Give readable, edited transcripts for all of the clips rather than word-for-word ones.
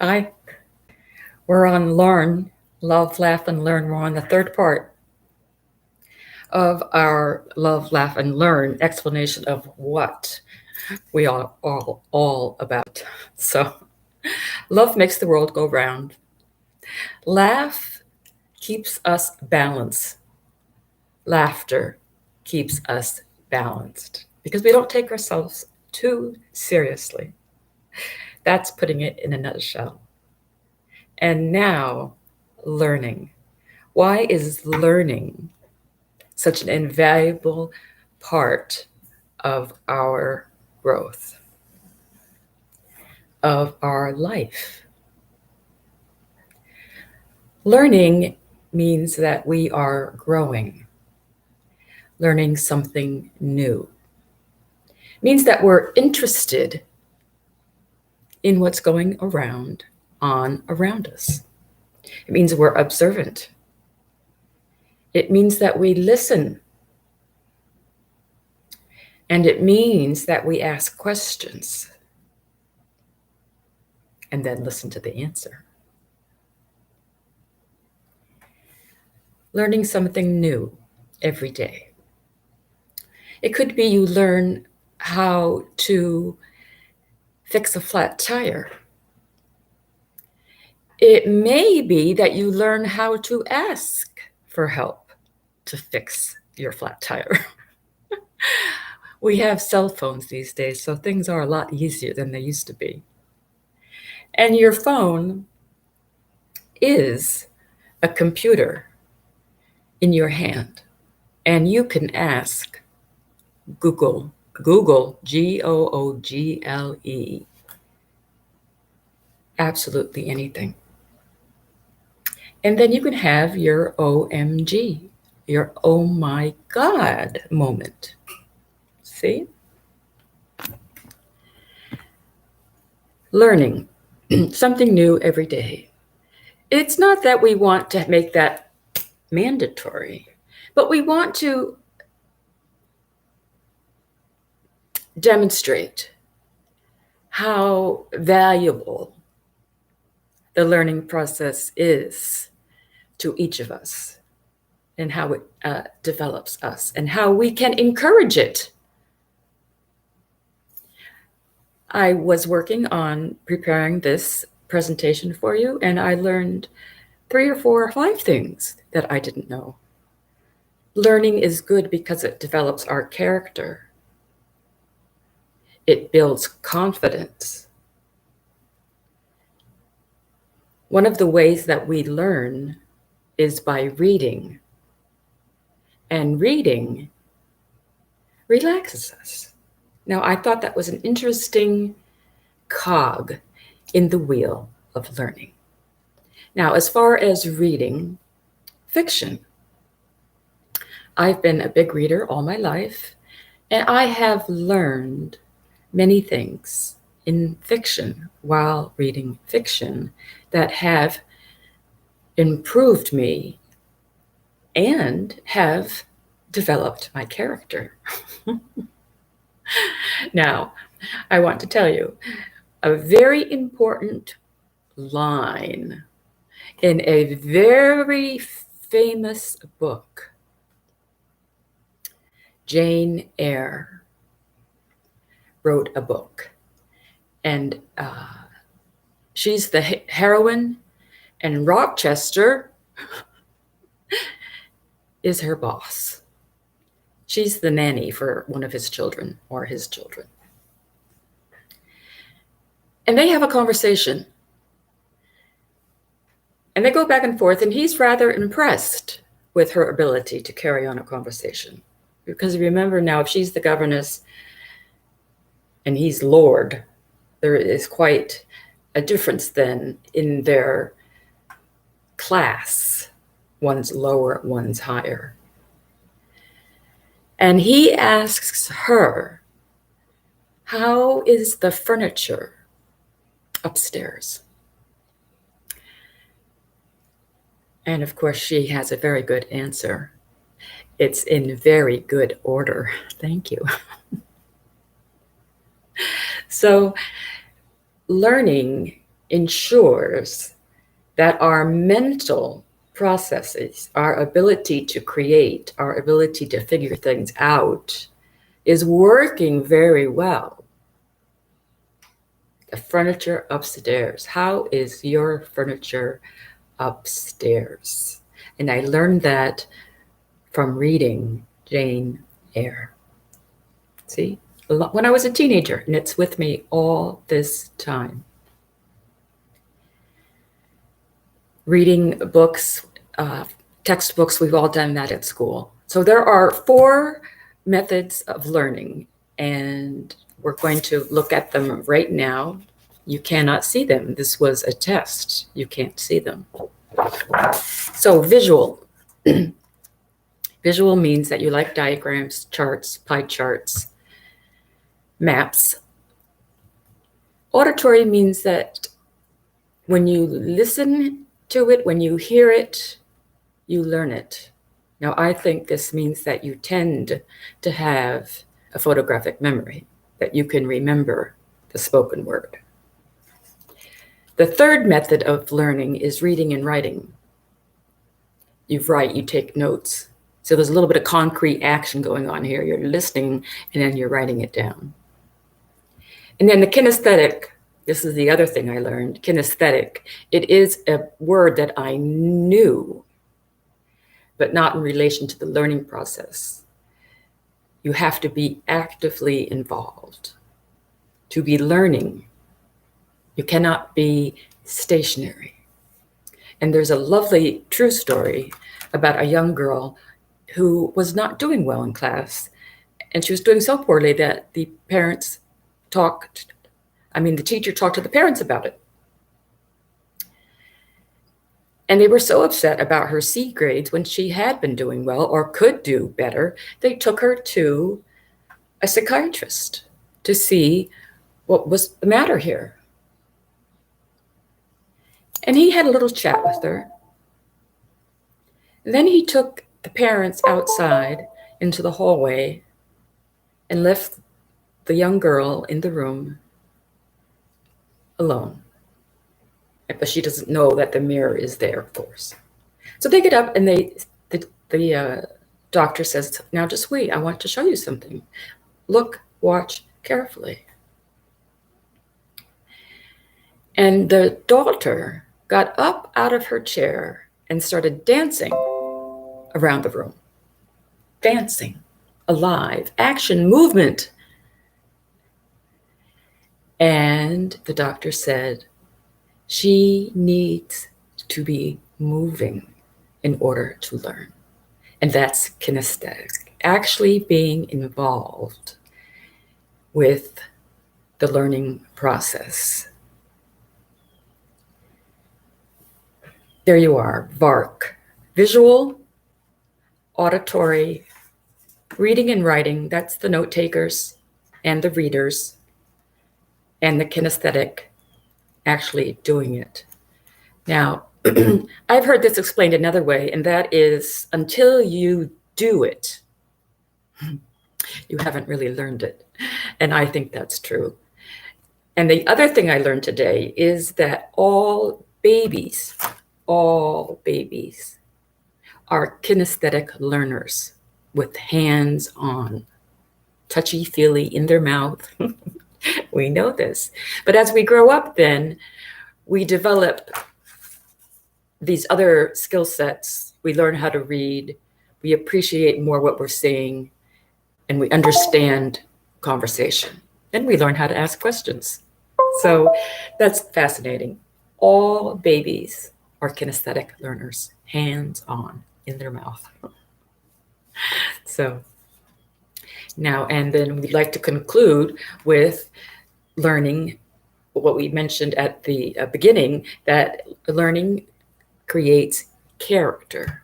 Hi, we're on Learn, Love, Laugh, and Learn. We're on the third part of our Love, Laugh, and Learn explanation of what we are all about. So, love makes the world go round. Laugh keeps us balanced. Laughter keeps us balanced because we don't take ourselves too seriously. That's putting it in a nutshell. And now, learning. Why is learning such an invaluable part of our growth, of our life? Learning means that we are growing, learning something new. It means that we're interested in what's going around us. It means we're observant. It means that we listen. And it means that we ask questions and then listen to the answer. Learning something new every day. It could be you learn how to fix a flat tire. It may be that you learn how to ask for help to fix your flat tire. We have cell phones these days, so things are a lot easier than they used to be. And your phone is a computer in your hand, and you can ask Google, Google, absolutely anything. And then you can have your OMG, your oh my God moment. See? Learning something new every day. It's not that we want to make that mandatory, but we want to demonstrate how valuable the learning process is to each of us and how it develops us and how we can encourage it. I was working on preparing this presentation for you, and I learned 3 or 4 or 5 things that I didn't know. Learning is good because it develops our character. It builds confidence. One of the ways that we learn is by reading. And reading relaxes us. Now, I thought that was an interesting cog in the wheel of learning. Now, as far as reading fiction, I've been a big reader all my life, and I have learned many things in fiction while reading fiction that have improved me and have developed my character. Now, I want to tell you a very important line in a very famous book. Jane Eyre wrote a book, and she's the heroine, and Rochester is her boss. She's the nanny for one of his children or his children. And they have a conversation. And they go back and forth, and he's rather impressed with her ability to carry on a conversation. Because remember now, if she's the governess and he's Lord, there is quite a difference then in their class. One's lower, one's higher. And he asks her, how is the furniture upstairs? And of course, she has a very good answer. It's in very good order. Thank you. So, learning ensures that our mental processes, our ability to create, our ability to figure things out is working very well. The furniture upstairs. How is your furniture upstairs? And I learned that from reading Jane Eyre. See, when I was a teenager, and it's with me all this time. Reading books, textbooks, we've all done that at school. So there are 4 methods of learning, and we're going to look at them right now. You cannot see them. This was a test. You can't see them. So visual. Visual means that you like diagrams, charts, pie charts, maps. Auditory means that when you listen to it, when you hear it, you learn it. Now, I think this means that you tend to have a photographic memory, that you can remember the spoken word. The third method of learning is reading and writing. You write, you take notes. So there's a little bit of concrete action going on here. You're listening and then you're writing it down. And then the kinesthetic, this is the other thing I learned, kinesthetic. It is a word that I knew, but not in relation to the learning process. You have to be actively involved. To be learning, you cannot be stationary. And there's a lovely true story about a young girl who was not doing well in class. And she was doing so poorly that the teacher talked to the parents about it. And they were so upset about her C grades when she had been doing well or could do better, they took her to a psychiatrist to see what was the matter here. And he had a little chat with her. And then he took the parents outside into the hallway and left the young girl in the room alone. But she doesn't know that the mirror is there, of course. So they get up and the doctor says, now just wait, I want to show you something. Look, watch carefully. And the daughter got up out of her chair and started dancing around the room. Dancing, alive, action, movement. And the doctor said, she needs to be moving in order to learn. And that's kinesthetic, actually being involved with the learning process. There you are, VARK, visual, auditory, reading and writing, that's the note takers and the readers, and the kinesthetic, actually doing it. Now, I've heard this explained another way, and that is until you do it, you haven't really learned it. And I think that's true. And the other thing I learned today is that all babies are kinesthetic learners with hands-on, touchy-feely in their mouth. We know this. But as we grow up then, we develop these other skill sets. We learn how to read. We appreciate more what we're seeing. And we understand conversation. Then we learn how to ask questions. So that's fascinating. All babies are kinesthetic learners, hands-on in their mouth. So now, and then we'd like to conclude with learning what we mentioned at the beginning, that learning creates character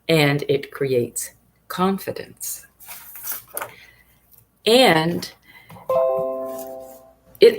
and it creates confidence. And it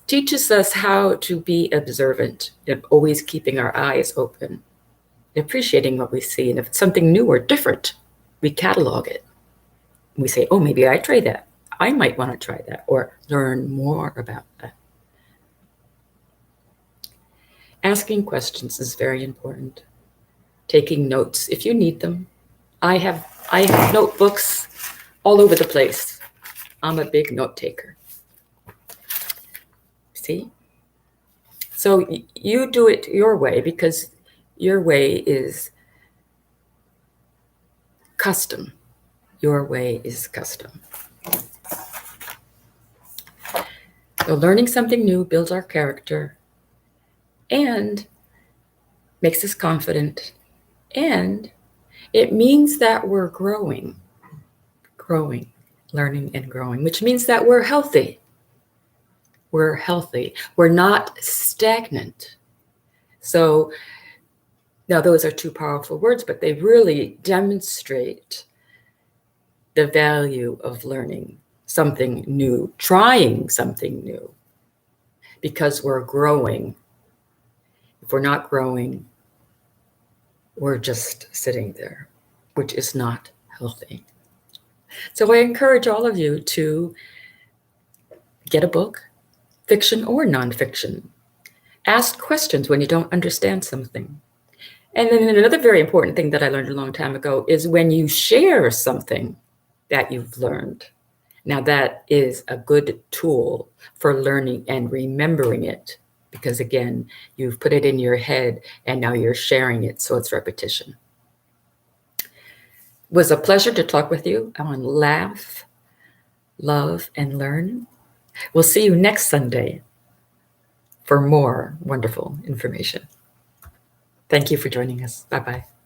teaches us how to be observant, always keeping our eyes open, appreciating what we see. And if it's something new or different, we catalog it. We say, oh, maybe I try that. I might want to try that or learn more about that. Asking questions is very important. Taking notes if you need them. I have notebooks all over the place. I'm a big note taker. See? So you do it your way because your way is custom. Your way is custom. So learning something new builds our character and makes us confident. And it means that we're growing, learning and growing, which means that we're healthy. We're healthy. We're not stagnant. So now those are two powerful words, but they really demonstrate the value of learning something new, trying something new, because we're growing. If we're not growing, we're just sitting there, which is not healthy. So I encourage all of you to get a book, fiction or nonfiction. Ask questions when you don't understand something. And then another very important thing that I learned a long time ago is when you share something that you've learned. Now that is a good tool for learning and remembering it, because again, you've put it in your head and now you're sharing it, so it's repetition. It was a pleasure to talk with you on Laugh, Love, and Learn. We'll see you next Sunday for more wonderful information. Thank you for joining us. Bye-bye.